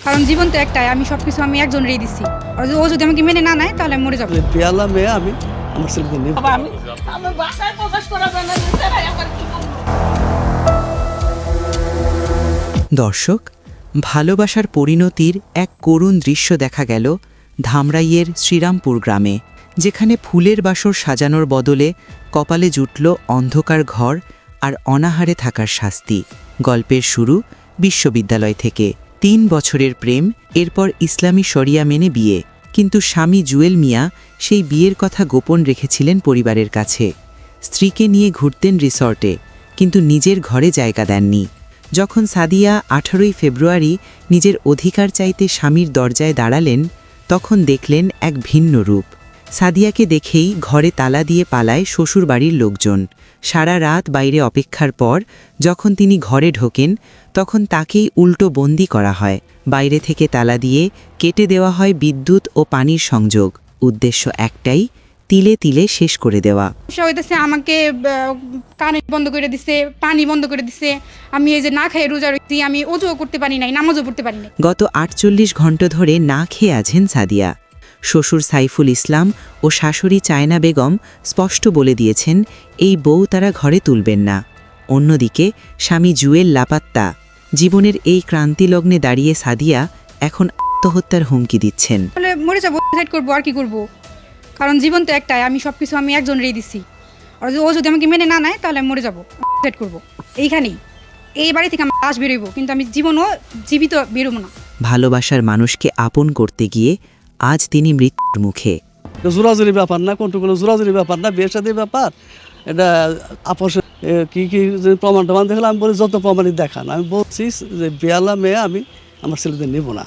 কারণ জীবন তো একটাই, আমি সবকিছু আমি একজনেরই দিচ্ছি। আর ও যদি আমাকে মেনে না নেয় তাহলে আমি মরে যাবো। পেয়ালা মেয়ে আমি আমার ছেলেকে নেব। আমার বাসায় প্রকাশ করা যায় না, স্যার আমার কি বলবো? দর্শক, ভালোবাসার পরিণতির এক করুণ দৃশ্য দেখা গেল ধামরাইয়ের শ্রীরামপুর গ্রামে, যেখানে ফুলের বাসর সাজানোর বদলে কপালে জুটল অন্ধকার ঘর আর অনাহারে থাকার শাস্তি। গল্পের শুরু বিশ্ববিদ্যালয় থেকে। ৩ বছরের প্রেম, এরপর ইসলামী শরিয়া মেনে বিয়ে। কিন্তু স্বামী জুয়েল মিয়া সেই বিয়ের কথা গোপন রেখেছিলেন পরিবারের কাছে। স্ত্রীকে নিয়ে ঘুরতেন রিসর্টে, কিন্তু নিজের ঘরে জায়গা দেননি। যখন সাদিয়া 18ই ফেব্রুয়ারি নিজের অধিকার চাইতে স্বামীর দরজায় দাঁড়ালেন, তখন দেখলেন এক ভিন্ন রূপ। সাদিয়াকে দেখেই ঘরে তালা দিয়ে পালায় শ্বশুরবাড়ির লোকজন। সারা রাত বাইরে অপেক্ষার পর যখন তিনি ঘরে ঢোকেন, তখন তাকেই উল্টো বন্দি করা হয়। বাইরে থেকে তালা দিয়ে কেটে দেওয়া হয় বিদ্যুৎ ও পানির সংযোগ। উদ্দেশ্য একটাই, তিলে তিলে শেষ করে দেওয়া। সে হইতেছে আমাকে কারেন্ট বন্ধ করে দিছে, পানি বন্ধ করে দিছে। আমি এই যে না খেয়ে রোজা রয়েছি, আমি অজুও করতে পারি নাই, নামাজও পড়তে পারি নাই। গত 48 ঘণ্টা ধরে না খেয়ে আছেন সাদিয়া। শ্বশুর সাইফুল ইসলাম ও শাশুড়ি চায়না বেগম স্পষ্ট বলে দিয়েছেন এই বউ তারা ঘরে তুলবেন না। অন্যদিকে স্বামী জুয়েল লাপাত্তা। জীবনের এই ক্রান্তিলগ্নে দাঁড়িয়ে সাদিয়া এখন আত্মহত্যার হুমকি দিচ্ছেন। তাহলে মরে যাবো, সুইসাইড করবো, আর কি করবো? কারণ জীবন তো একটাই, আমি সবকিছু আমি একজনেরই দিচ্ছি। আর ও যদি আমাকে মেনে না নেয় তাহলে আমি মরে যাবো, সুইসাইড করবো। এইখানেই, এই বাড়ি থেকে আমার লাশ বেরোইব, কিন্তু আমি জীবনও জীবিত বেরোবো না। ভালোবাসার মানুষকে আপন করতে গিয়ে আজ তিনি মৃত্যুর মুখে। জোরাজুরি ব্যাপার না, কোনটু কোনো জোরাজুরি ব্যাপার না, বিয়ে শাদীর ব্যাপার। এটা আপোষে কি কি যে প্রমাণ টমান দেখলাম, আমি বলি যত প্রমাণই দেখান। আমি বলছি যে পেয়ালা মেয়ে আমি আমার ছেলেদের নেব না।